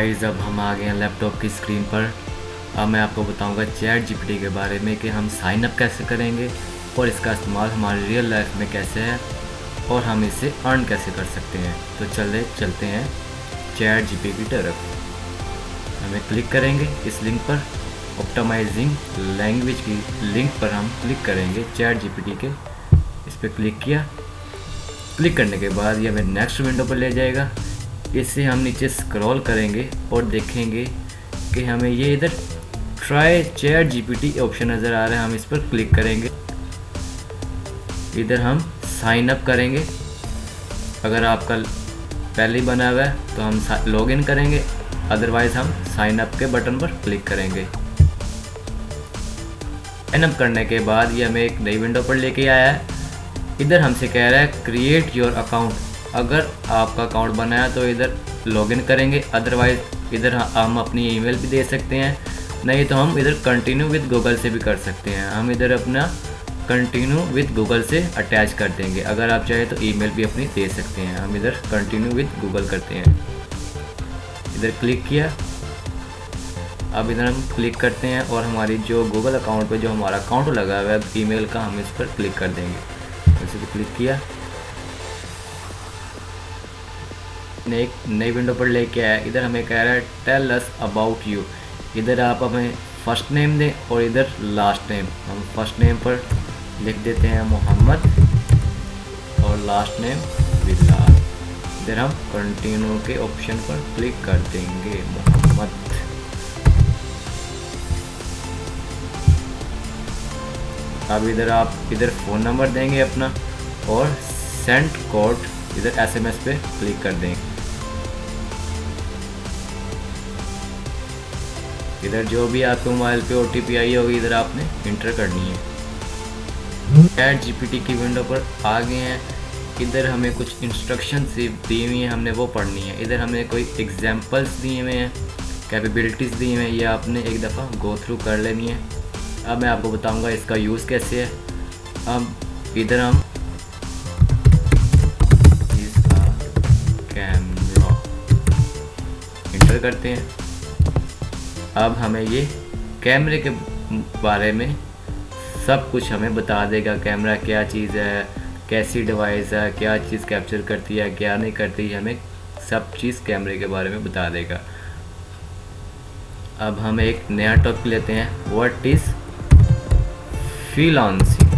Guys, अब हम आ गए हैं लैपटॉप की स्क्रीन पर। अब मैं आपको बताऊंगा चैट जीपीटी के बारे में कि हम साइन अप कैसे करेंगे और इसका इस्तेमाल हमारी रियल लाइफ में कैसे है और हम इसे अर्न कैसे कर सकते हैं। तो चलते हैं चैट जीपीटी की तरफ। हमें क्लिक करेंगे इस लिंक पर, ऑप्टिमाइजिंग लैंग्वेज की लिंक पर हम क्लिक करेंगे चैट जीपीटी के। इस पर क्लिक किया। क्लिक करने के बाद ये हमें नेक्स्ट विंडो पर ले जाएगा। इससे हम नीचे स्क्रॉल करेंगे और देखेंगे कि हमें ये इधर ट्राई चैट जीपीटी ऑप्शन नज़र आ रहा है। हम इस पर क्लिक करेंगे। इधर हम साइन अप करेंगे। अगर आपका पहले ही बना हुआ है तो हम लॉगिन करेंगे, अदरवाइज़ हम साइन अप के बटन पर क्लिक करेंगे। साइन अप करने के बाद ये हमें एक नई विंडो पर लेके आया है। इधर हमसे कह रहा है क्रिएट योर अकाउंट। अगर आपका अकाउंट बना है तो इधर लॉगिन करेंगे, अदरवाइज़ इधर हम अपनी ईमेल भी दे सकते हैं, नहीं तो हम इधर कंटिन्यू विद गूगल से भी कर सकते हैं। हम इधर अपना कंटिन्यू विद गूगल से अटैच कर देंगे। अगर आप चाहे तो ईमेल भी अपनी दे सकते हैं। हम इधर कंटिन्यू विद गूगल करते हैं। इधर क्लिक किया। अब इधर हम क्लिक करते हैं और हमारी जो गूगल अकाउंट पे जो हमारा अकाउंट लगा हुआ है ईमेल का, हम इस पर क्लिक कर देंगे। इस पर क्लिक किया, एक नई विंडो पर लेके आया। इधर हमें कह रहा है टेल अस अबाउट यू। इधर आप हमें फर्स्ट नेम दें और इधर लास्ट नेम। हम फर्स्ट नेम पर लिख देते हैं मोहम्मद और लास्ट नेम बिलाल। इधर हम कंटिन्यू के ऑप्शन पर क्लिक कर देंगे मोहम्मद। अब इधर आप फ़ोन नंबर देंगे अपना और सेंड कोड इधर एसएमएस पे क्लिक कर देंगे। इधर जो भी आपके मोबाइल पे ओटीपी आई होगी इधर आपने इंटर करनी है। चैट जीपीटी की विंडो पर आ गए हैं। इधर हमें कुछ इंस्ट्रक्शन दी हुई हैं, हमने वो पढ़नी है। इधर हमें कोई एग्जांपल्स दिए हुए हैं, कैपेबिलिटीज़ दी हुई हैं, ये आपने एक दफ़ा गो थ्रू कर लेनी है। अब मैं आपको बताऊंगा इसका यूज़ कैसे है। अब इधर हम इसका कैमरा इंटर करते हैं। अब हमें ये कैमरे के बारे में सब कुछ हमें बता देगा। कैमरा क्या चीज़ है, कैसी डिवाइस है, क्या चीज़ कैप्चर करती है, क्या नहीं करती, हमें सब चीज़ कैमरे के बारे में बता देगा। अब हम एक नया टॉपिक लेते हैं, व्हाट इज़ फ्रीलांसिंग।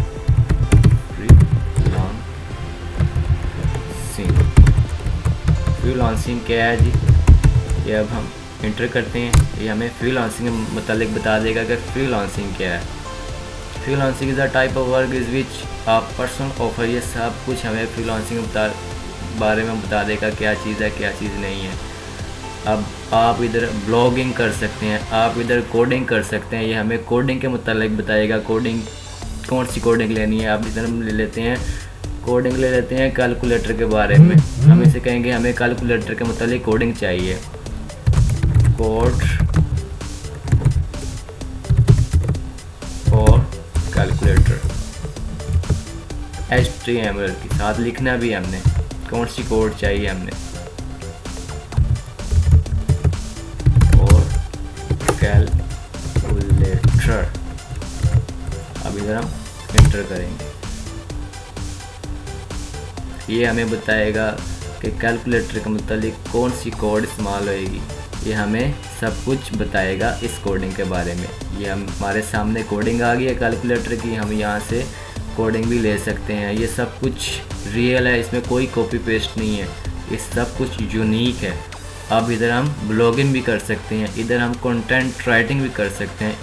फ्रीलांसिंग क्या है जी, ये अब हम इंटर करते हैं। ये हमें फ्रीलांसिंग के मतलब बता देगा कि फ्रीलांसिंग क्या है। Freelancing is a type of work is which a person offer. ये सब कुछ हमें फ्रीलांसिंग बारे में बता देगा, क्या चीज़ है क्या चीज़ नहीं है। अब आप इधर ब्लॉगिंग कर सकते हैं, आप इधर कोडिंग कर सकते हैं। ये हमें कोडिंग के मतलब बताएगा, कोडिंग कौन सी कोडिंग लेनी है। आप इधर हम ले लेते हैं कोडिंग ले लेते हैं कैलकुलेटर के बारे में। हम इसे कहेंगे हमें कैलकुलेटर के मतलब कोडिंग चाहिए। कोड और कैलकुलेटर HTML के साथ लिखना भी हमने, कौन सी कोड चाहिए हमने, और कैलकुलेटर। अब इधर हम इंटर करेंगे। ये हमें बताएगा कि कैलकुलेटर के मतलब कौन सी कोड इस्तेमाल होएगी। ये हमें सब कुछ बताएगा इस कोडिंग के बारे में। ये हमारे सामने कोडिंग आ गई है कैलकुलेटर की, हम यहाँ से कोडिंग भी ले सकते हैं। ये सब कुछ रियल है, इसमें कोई कॉपी पेस्ट नहीं है, ये सब कुछ यूनिक है। अब इधर हम ब्लॉगिंग भी कर सकते हैं, इधर हम कंटेंट राइटिंग भी कर सकते हैं,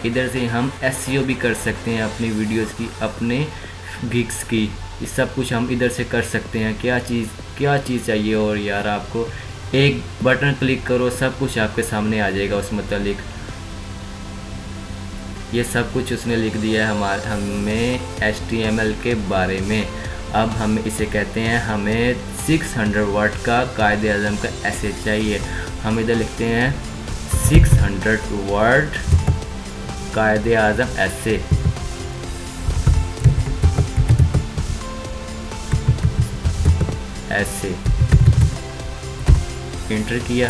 इधर से हम SEO भी कर सकते हैं अपनी वीडियोस की, अपने गिग्स की। ये सब कुछ हम इधर से कर सकते हैं। क्या चीज़ चाहिए और यार, आपको एक बटन क्लिक करो सब कुछ आपके सामने आ जाएगा उस मतलब। ये सब कुछ उसने लिख दिया है हमें HTML के बारे में। अब हम इसे कहते हैं हमें 600 वर्ड का कायदे आज़म का ऐसे चाहिए। हम इधर लिखते हैं 600 वर्ड कायदे आज़म ऐसे। इंटर किया,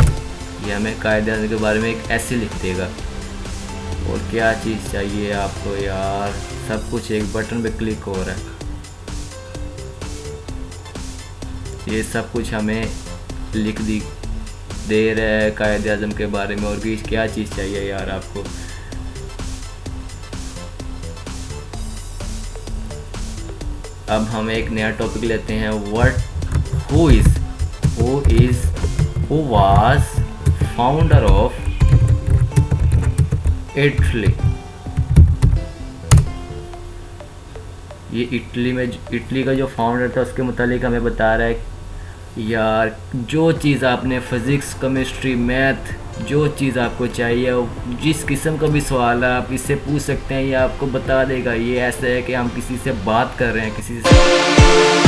ये हमें कायदे के बारे में एक ऐसे लिख देगा। और क्या चीज़ चाहिए आपको यार, सब कुछ एक बटन पे क्लिक हो रहा है। ये सब कुछ हमें लिख दे रहा है कायदे आज़म के बारे में। और क्या चीज़ चाहिए यार आपको। अब हम एक नया टॉपिक लेते हैं, who was founder of Italy. ये इटली का जो फाउंडर था उसके मुतालिक हमें बता रहा है यार, जो चीज़ आपने फिज़िक्स, केमिस्ट्री, मैथ, जो चीज़ आपको चाहिए, जिस किस्म का भी सवाल है आप इससे पूछ सकते हैं, ये आपको बता देगा। ये ऐसा है कि हम किसी से बात कर रहे हैं, किसी से